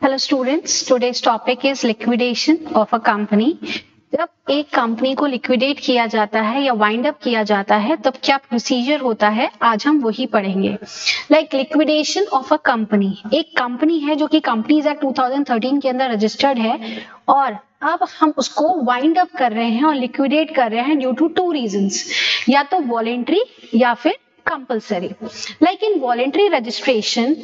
Hello students, today's topic is liquidation of a company. जब एक company को liquidate किया जाता है या वाइंड अप किया जाता है तब क्या प्रोसीजर होता है, आज हम वही पढ़ेंगे. Like liquidation of a company. एक कंपनी है जो कि कंपनीज एक्ट 2013 के अंदर रजिस्टर्ड है और अब हम उसको वाइंड अप कर रहे हैं और लिक्विडेट कर रहे हैं ड्यू टू टू रीजंस, या तो वॉलेंट्री या फिर compulsory. Like in voluntary registration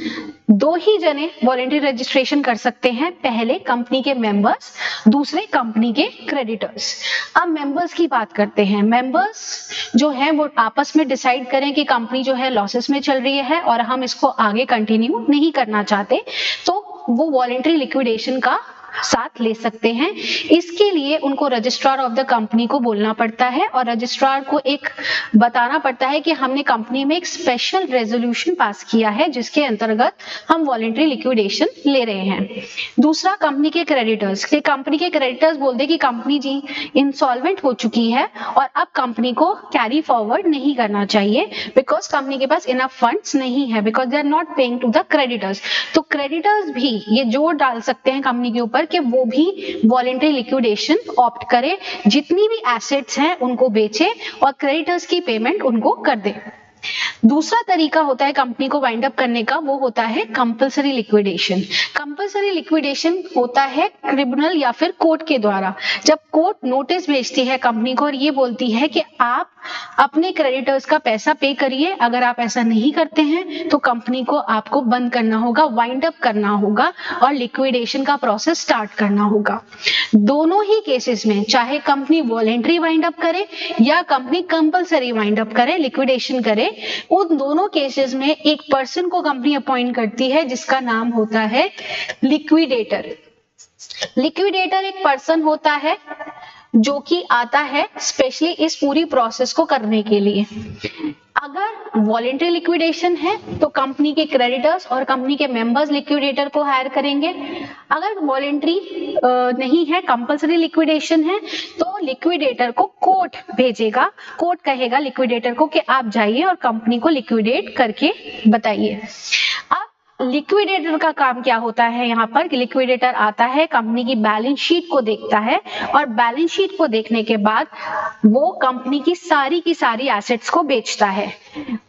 दो ही जने वॉलेंट्री रजिस्ट्रेशन कर सकते हैं, पहले कंपनी के मेंबर्स, दूसरे कंपनी के क्रेडिटर्स. अब मेंबर्स की बात करते हैं. मेंबर्स जो है वो आपस में डिसाइड करें कि कंपनी जो है लॉसेस में चल रही है और हम इसको आगे कंटिन्यू नहीं करना चाहते, तो वो वॉलेंट्री लिक्विडेशन का साथ ले सकते हैं. इसके लिए उनको रजिस्ट्रार ऑफ द कंपनी को बोलना पड़ता है और रजिस्ट्रार को एक बताना पड़ता है कि हमने कंपनी में एक स्पेशल रेजोल्यूशन पास किया है जिसके अंतर्गत हम वॉलेंट्री लिक्विडेशन ले रहे हैं. दूसरा, कंपनी के क्रेडिटर्स. कंपनी के क्रेडिटर्स बोलते कि कंपनी जी इंसॉल्वेंट हो चुकी है और अब कंपनी को कैरी फॉरवर्ड नहीं करना चाहिए बिकॉज कंपनी के पास इनफ फंड्स नहीं है, because they are not paying to the creditors. तो क्रेडिटर्स भी ये जोर डाल सकते हैं कंपनी के ऊपर कि वो भी वॉलेंट्री लिक्विडेशन ऑप्ट करे, जितनी भी एसेट्स हैं उनको बेचे और क्रेडिटर्स की पेमेंट उनको कर दे. दूसरा तरीका होता है कंपनी को वाइंड अप करने का, वो होता है कंपल्सरी लिक्विडेशन. कंपल्सरी लिक्विडेशन होता है ट्रिब्यूनल या फिर कोर्ट के द्वारा. जब कोर्ट नोटिस भेजती है कंपनी को और ये बोलती है कि आप अपने क्रेडिटर्स का पैसा पे करिए, अगर आप ऐसा नहीं करते हैं तो कंपनी को आपको बंद करना होगा, वाइंड अप करना होगा और लिक्विडेशन का प्रोसेस स्टार्ट करना होगा. दोनों ही केसेस में चाहे कंपनी वॉलेंट्री वाइंड अप करे या कंपनी कंपल्सरी वाइंड अप करे, लिक्विडेशन करे, उन दोनों केसेस में एक पर्सन को कंपनी अपॉइंट करती है जिसका नाम होता है लिक्विडेटर. लिक्विडेटर एक पर्सन होता है जो कि आता है स्पेशली इस पूरी प्रोसेस को करने के लिए. अगर वॉलेंट्री लिक्विडेशन है तो कंपनी के क्रेडिटर्स और कंपनी के मेंबर्स लिक्विडेटर को हायर करेंगे. अगर वॉलेंट्री नहीं है, कंपल्सरी लिक्विडेशन है, तो लिक्विडेटर को कोर्ट भेजेगा. कोर्ट कहेगा लिक्विडेटर को कि आप जाइए और कंपनी को लिक्विडेट करके बताइए. अब लिक्विडेटर का काम क्या होता है यहाँ पर कि लिक्विडेटर आता है, कंपनी की बैलेंस शीट को देखता है और बैलेंस शीट को देखने के बाद वो कंपनी की सारी एसेट्स को बेचता है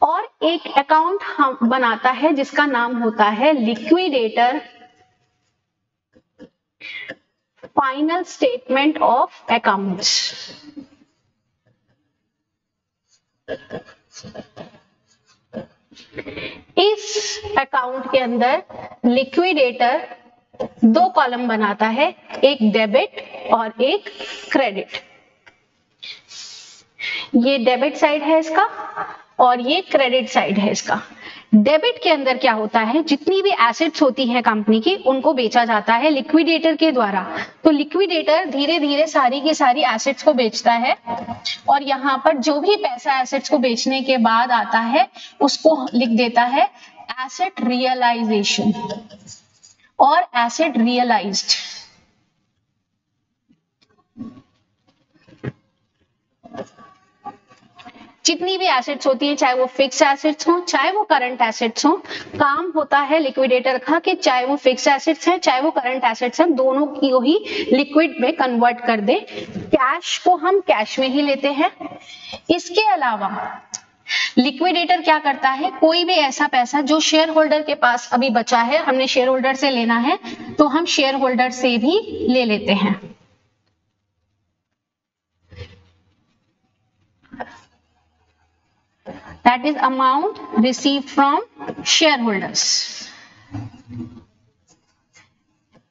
और एक अकाउंट हम बनाता है जिसका नाम होता है liquidator final statement of accounts. इस अकाउंट के अंदर लिक्विडेटर दो कॉलम बनाता है, एक डेबिट और एक क्रेडिट. ये डेबिट साइड है इसका और ये क्रेडिट साइड है इसका. डेबिट के अंदर क्या होता है, जितनी भी एसेट्स होती हैं कंपनी की उनको बेचा जाता है लिक्विडेटर के द्वारा. तो लिक्विडेटर धीरे धीरे सारी की सारी एसेट्स को बेचता है और यहाँ पर जो भी पैसा एसेट्स को बेचने के बाद आता है उसको लिख देता है एसेट रियलाइजेशन और एसेट रियलाइज्ड. जितनी भी एसेट्स होती है, चाहे वो फिक्स एसेट्स हो चाहे वो करंट एसेट्स हो, काम होता है लिक्विडेटर का कि चाहे वो फिक्स एसेट्स है चाहे वो करंट एसेट्स है, दोनों की ही लिक्विड में कन्वर्ट कर दे. कैश को हम कैश में ही लेते हैं. इसके अलावा लिक्विडेटर क्या करता है, कोई भी ऐसा पैसा जो शेयर होल्डर के पास अभी बचा है, हमने शेयर होल्डर से लेना है तो हम शेयर होल्डर से भी ले लेते हैं. That is amount received from shareholders.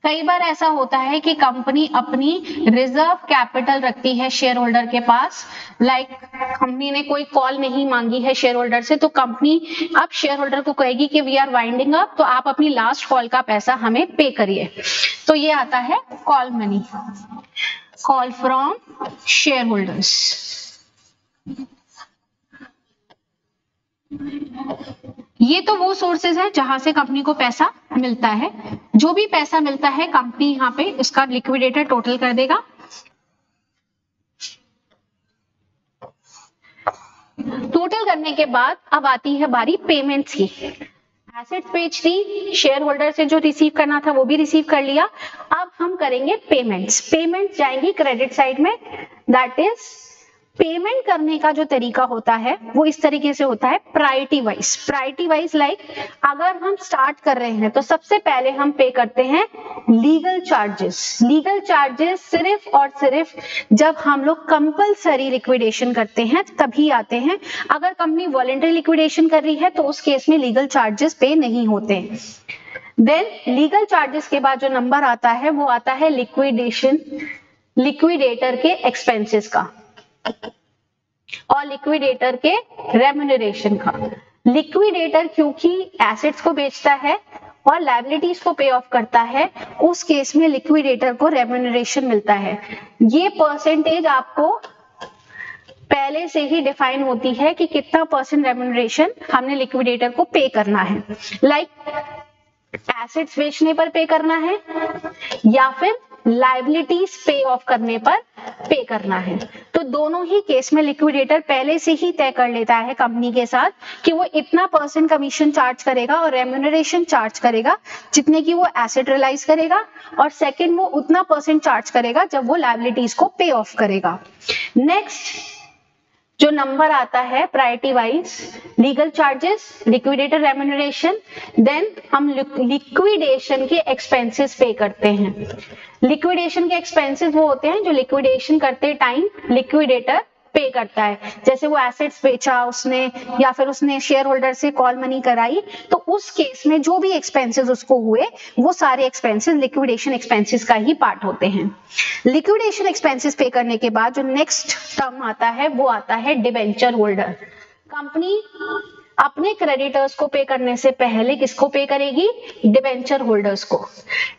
कई बार ऐसा होता है कि कंपनी अपनी रिजर्व कैपिटल रखती है शेयर होल्डर के पास. लाइक कंपनी ने कोई कॉल नहीं मांगी है शेयर होल्डर से, तो कंपनी अब शेयर होल्डर को कहेगी कि वी आर वाइंडिंग अप, तो आप अपनी लास्ट कॉल का पैसा हमें पे करिए. तो ये आता है call money, call from share holders. ये तो वो सोर्सेज है जहां से कंपनी को पैसा मिलता है. जो भी पैसा मिलता है कंपनी यहाँ पे उसका लिक्विडेटर टोटल कर देगा. टोटल करने के बाद अब आती है बारी पेमेंट्स की. एसेट्स बेच दी, शेयर होल्डर से जो रिसीव करना था वो भी रिसीव कर लिया। अब हम करेंगे पेमेंट्स। पेमेंट जाएंगी क्रेडिट साइड में। दैट इज पेमेंट करने का जो तरीका होता है वो इस तरीके से होता है priority wise. Priority wise like अगर हम स्टार्ट कर रहे हैं तो सबसे पहले हम पे करते हैं लीगल चार्जेस। लीगल चार्जेस सिर्फ और सिर्फ जब हम लोग कंपलसरी लिक्विडेशन करते हैं तभी आते हैं। अगर कंपनी वॉलंटरी लिक्विडेशन कर रही है तो उस केस में लीगल चार्जेस पे नहीं होते। देन लीगल चार्जेस के बाद जो नंबर आता है वो आता है लिक्विडेटर के एक्सपेंसेस का और लिक्विडेटर के रेम्यूनरेशन का। लिक्विडेटर क्योंकि एसेट्स को बेचता है और लायबिलिटीज को पे ऑफ करता है, उस केस में लिक्विडेटर को रेम्यूनरेशन मिलता है। ये परसेंटेज आपको पहले से ही डिफाइन होती है कि कितना परसेंट रेम्यूनरेशन हमने लिक्विडेटर को पे करना है। लाइक एसेट्स बेचने पर पे करना है या फिर लायबिलिटीज पे ऑफ करने पर पे करना है। तो दोनों ही केस में लिक्विडेटर पहले से ही तय कर लेता है कंपनी के साथ कि वो इतना परसेंट कमीशन चार्ज करेगा और रेम्यूनरेशन चार्ज करेगा जितने की वो एसेट रियलाइज करेगा, और सेकंड वो उतना परसेंट चार्ज करेगा जब वो लायबिलिटीज को पे ऑफ करेगा। नेक्स्ट जो नंबर आता है priority wise, legal charges, liquidator remuneration, then हम लिक्विडेशन के एक्सपेंसेस पे करते हैं। लिक्विडेशन के एक्सपेंसेस वो होते हैं जो लिक्विडेशन करते टाइम लिक्विडेटर पे करता है। जैसे वो एसेट्स बेचा उसने या फिर उसने शेयर होल्डर से कॉल मनी कराई, तो उस केस में जो भी एक्सपेंसेस उसको हुए वो सारे एक्सपेंसेस लिक्विडेशन एक्सपेंसेस का ही पार्ट होते हैं। लिक्विडेशन एक्सपेंसेस पे करने के बाद जो नेक्स्ट टर्म आता है वो आता है डिबेंचर होल्डर। कंपनी अपने क्रेडिटर्स को पे करने से पहले किसको पे करेगी? डिबेंचर होल्डर्स को।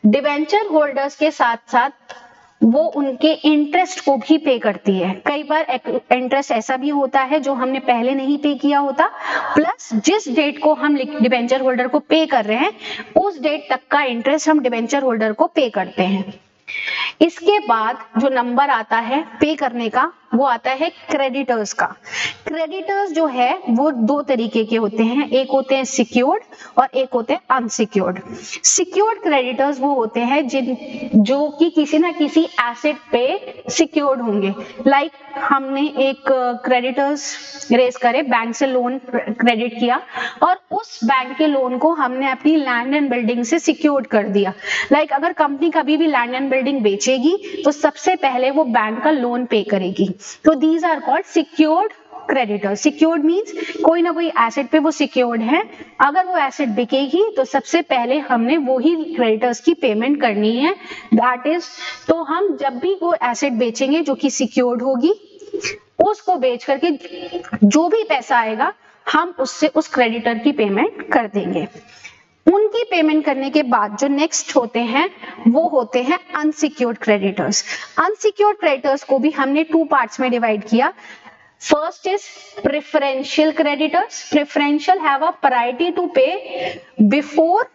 डिबेंचर होल्डर्स के साथ साथ वो उनके इंटरेस्ट को भी पे करती है। कई बार इंटरेस्ट ऐसा भी होता है जो हमने पहले नहीं पे किया होता, प्लस जिस डेट को हम डिबेंचर होल्डर को पे कर रहे हैं उस डेट तक का इंटरेस्ट हम डिबेंचर होल्डर को पे करते हैं। इसके बाद जो नंबर आता है पे करने का वो आता है क्रेडिटर्स का। क्रेडिटर्स जो है वो दो तरीके के होते हैं, एक होते हैं सिक्योर्ड और एक होते हैं अनसिक्योर्ड। सिक्योर्ड क्रेडिटर्स वो होते हैं जो कि किसी ना किसी एसेट पे सिक्योर्ड होंगे। लाइक हमने एक क्रेडिटर्स रेज करे, बैंक से लोन क्रेडिट किया और उस बैंक के लोन को हमने अपनी लैंड एंड बिल्डिंग से सिक्योर्ड कर दिया। लाइक अगर कंपनी कभी भी लैंड एंड बिल्डिंग बेचेगी तो सबसे पहले वो बैंक का लोन पे करेगी। तो these are called secured creditors. Secured means कोई ना कोई एसेट पे वो सिक्योर्ड है, अगर वो एसेट बिकेगी तो सबसे पहले हमने वो ही क्रेडिटर्स की पेमेंट करनी है। दैट इज, तो हम जब भी वो एसेट बेचेंगे जो कि सिक्योर्ड होगी उसको बेच करके जो भी पैसा आएगा हम उससे उस क्रेडिटर की पेमेंट कर देंगे। उनकी पेमेंट करने के बाद जो नेक्स्ट होते हैं वो होते हैं अनसिक्योर्ड क्रेडिटर्स। अनसिक्योर्ड क्रेडिटर्स को भी हमने टू पार्ट्स में डिवाइड किया। First is preferential creditors. Preferential have a priority to pay before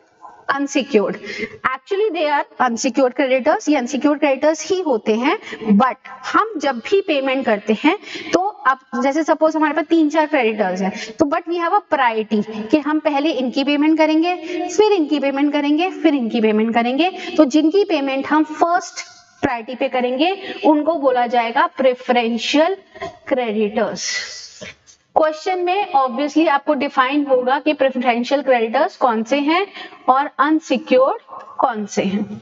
unsecured. Actually they are unsecured creditors, ये अनसिक्योर्ड क्रेडिटर्स ही होते हैं, बट हम जब भी पेमेंट करते हैं तो अब जैसे सपोज हमारे पास 3-4 क्रेडिटर्स हैं तो but we have a priority कि हम पहले इनकी पेमेंट करेंगे, फिर इनकी पेमेंट करेंगे, फिर इनकी पेमेंट करेंगे। तो जिनकी पेमेंट हम फर्स्ट प्रायोरिटी पे करेंगे उनको बोला जाएगा प्रेफरेंशियल क्रेडिटर्स। क्वेश्चन में ऑब्वियसली आपको डिफाइन होगा कि प्रेफरेंशियल क्रेडिटर्स कौन से हैं और अनसिक्योर्ड कौन से हैं।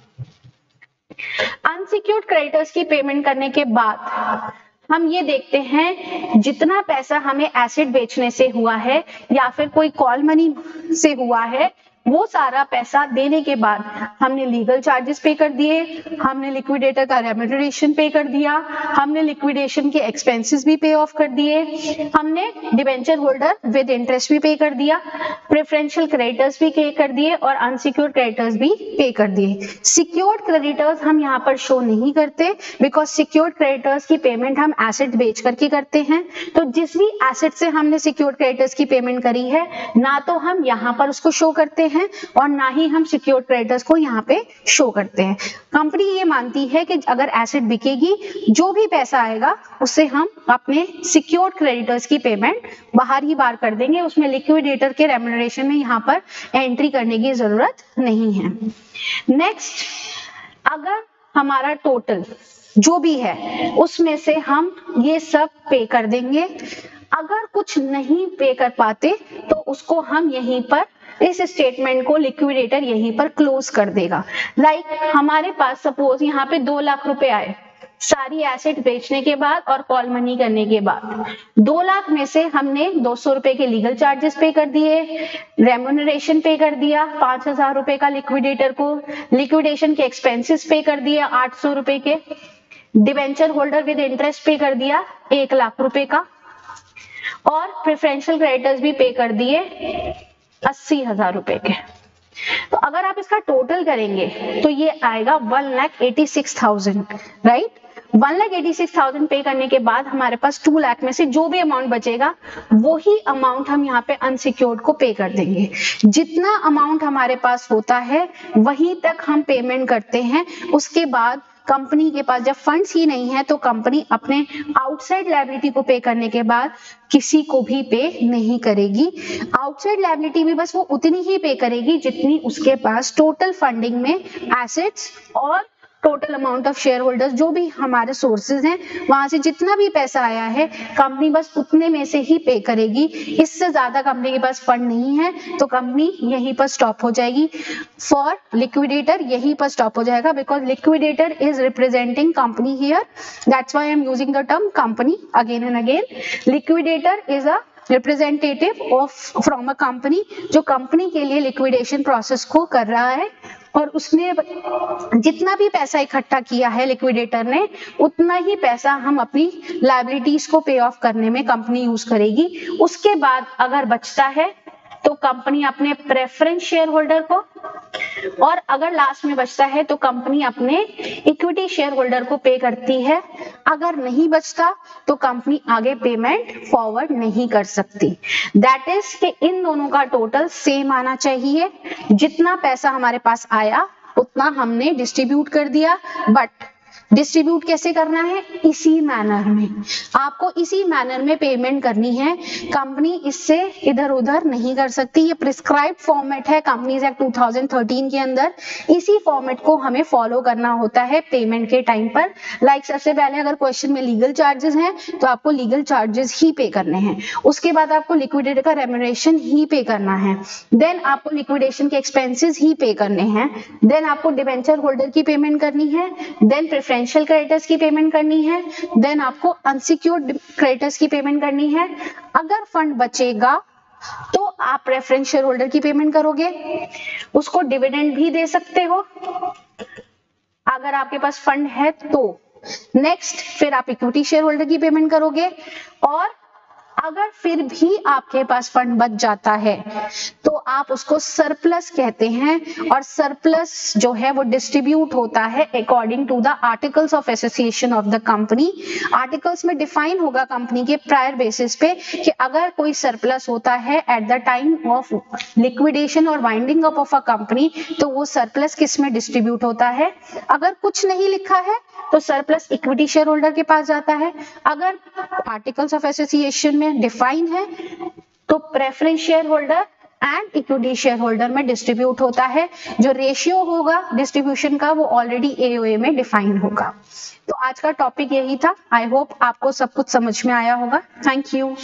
अनसिक्योर्ड क्रेडिटर्स की पेमेंट करने के बाद हम ये देखते हैं जितना पैसा हमें एसेट बेचने से हुआ है या फिर कोई कॉल मनी से हुआ है वो सारा पैसा देने के बाद हमने लीगल चार्जेस पे कर दिए, हमने लिक्विडेटर का रेम्यूनरेशन पे कर दिया, हमने लिक्विडेशन के एक्सपेंसेस भी पे ऑफ कर दिए, हमने डिबेंचर होल्डर विद इंटरेस्ट भी पे कर दिया, प्रेफरेंशियल क्रेडिटर्स भी पे कर दिए और अनसिक्योर्ड क्रेडिटर्स भी पे कर दिए। सिक्योर्ड क्रेडिटर्स हम यहाँ पर शो नहीं करते बिकॉज सिक्योर्ड क्रेडिटर्स की पेमेंट हम एसेट बेच करके करते हैं। तो जिस भी एसेट से हमने सिक्योर्ड क्रेडिटर्स की पेमेंट करी है ना तो हम यहाँ पर उसको शो करते हैं और ना ही हम सिक्योर्ड क्रेडिटर्स को यहाँ यहाँ पे शो करते हैं। कंपनी ये मानती है कि अगर एसेट बिकेगी, जो भी पैसा आएगा उससे हम अपने सिक्योर्ड क्रेडिटर्स की पेमेंट बाहर कर देंगे, उसमें लिक्विडेटर के रेम्यूनरेशन में यहाँ पर एंट्री करने की जरूरत नहीं है। नेक्स्ट, अगर हमारा टोटल जो भी है उसमें से हम ये सब पे कर देंगे, अगर कुछ नहीं पे कर पाते तो उसको हम यहीं पर इस स्टेटमेंट को लिक्विडेटर यहीं पर क्लोज कर देगा। लाइक हमारे पास सपोज यहाँ पे 2 लाख रुपए आए सारी एसेट बेचने के बाद और कॉल मनी करने के बाद। 2 लाख में से हमने 200 रुपए के लीगल चार्जेस पे कर दिए, रेम्यूनरेशन पे कर दिया 5000 रुपए का लिक्विडेटर को, लिक्विडेशन के एक्सपेंसेस पे कर दिया 800 रुपए के, डिबेंचर होल्डर विद इंटरेस्ट पे कर दिया 1 लाख रुपए का, और प्रेफरेंशियल क्रेडिटर्स भी पे कर दिए 80,000 रुपए के। तो अगर आप इसका टोटल करेंगे तो ये आएगा 1,86,000, राइट। 1,86,000 पे करने के बाद हमारे पास 2 लाख में से जो भी अमाउंट बचेगा वही अमाउंट हम यहाँ पे अनसिक्योर्ड को पे कर देंगे। जितना अमाउंट हमारे पास होता है वहीं तक हम पेमेंट करते हैं। उसके बाद कंपनी के पास जब फंड्स ही नहीं है तो कंपनी अपने आउटसाइड लायबिलिटी को पे करने के बाद किसी को भी पे नहीं करेगी। आउटसाइड लायबिलिटी भी बस वो उतनी ही पे करेगी जितनी उसके पास टोटल फंडिंग में एसेट्स और total amount of share holders जो भी हमारे सोर्सेज हैं वहां से जितना भी पैसा आया है कंपनी बस उतने में से ही पे करेगी। इससे ज्यादा कंपनी के पास फंड नहीं है तो कंपनी यहीं पर स्टॉप हो जाएगी। फॉर लिक्विडेटर यहीं पर स्टॉप हो जाएगा, because liquidator is representing company here, that's why I am using the term company again and again. Liquidator is a representative of from a company जो कंपनी के लिए लिक्विडेशन प्रोसेस को कर रहा है, और उसने जितना भी पैसा इकट्ठा किया है लिक्विडेटर ने उतना ही पैसा हम अपनी लायबिलिटीज को पे ऑफ करने में कंपनी यूज करेगी। उसके बाद अगर बचता है तो कंपनी अपने प्रेफरेंस शेयर होल्डर को, और अगर लास्ट में बचता है तो कंपनी अपने इक्विटी शेयर होल्डर को पे करती है। अगर नहीं बचता तो कंपनी आगे पेमेंट फॉरवर्ड नहीं कर सकती। दैट इज कि इन दोनों का टोटल सेम आना चाहिए। जितना पैसा हमारे पास आया उतना हमने डिस्ट्रीब्यूट कर दिया, बट डिस्ट्रीब्यूट कैसे करना है? इसी मैनर में, आपको इसी मैनर में पेमेंट करनी है। कंपनी इससे इधर उधर नहीं कर सकती। ये प्रिस्क्राइब्ड फॉर्मेट है कंपनीज एक्ट 2013 के अंदर। इसी फॉर्मेट को हमें फॉलो करना होता है पेमेंट के टाइम पर। लाइक सबसे पहले अगर क्वेश्चन में लीगल चार्जेस हैं तो आपको लीगल चार्जेस ही पे करने हैं। उसके बाद आपको लिक्विडेटर का रेम्यूनरेशन ही पे करना है। देन आपको लिक्विडेशन के एक्सपेंसेस ही पे करने हैं। देन आपको डिबेंचर होल्डर की पेमेंट करनी है। देन प्रेफरेंशियल क्रेडिटर्स की पेमेंट करनी है। देन आपको अनसिक्योर्ड क्रेडिटर्स की पेमेंट करनी है। अगर फंड बचेगा तो आप प्रेफरेंस शेयर होल्डर की पेमेंट करोगे, उसको डिविडेंड भी दे सकते हो अगर आपके पास फंड है तो। नेक्स्ट फिर आप इक्विटी शेयर होल्डर की पेमेंट करोगे, और अगर फिर भी आपके पास फंड बच जाता है तो आप उसको सरप्लस कहते हैं, और सरप्लस जो है वो डिस्ट्रीब्यूट होता है according to the articles of association of the company. Articles में डिफाइन होगा कंपनी के प्रायर बेसिस पे कि अगर कोई सरप्लस होता है at the time of liquidation और winding up of a company तो वो सरप्लस किस में डिस्ट्रीब्यूट होता है। अगर कुछ नहीं लिखा है तो सरप्लस इक्विटी शेयर होल्डर के पास जाता है। अगर आर्टिकल्स ऑफ एसोसिएशन में डिफाइन है तो preference share holder and equity share holder में डिस्ट्रीब्यूट होता है। जो रेशियो होगा डिस्ट्रीब्यूशन का वो ऑलरेडी एओए में डिफाइन होगा। तो आज का टॉपिक यही था। आई होप आपको सब कुछ समझ में आया होगा। Thank you.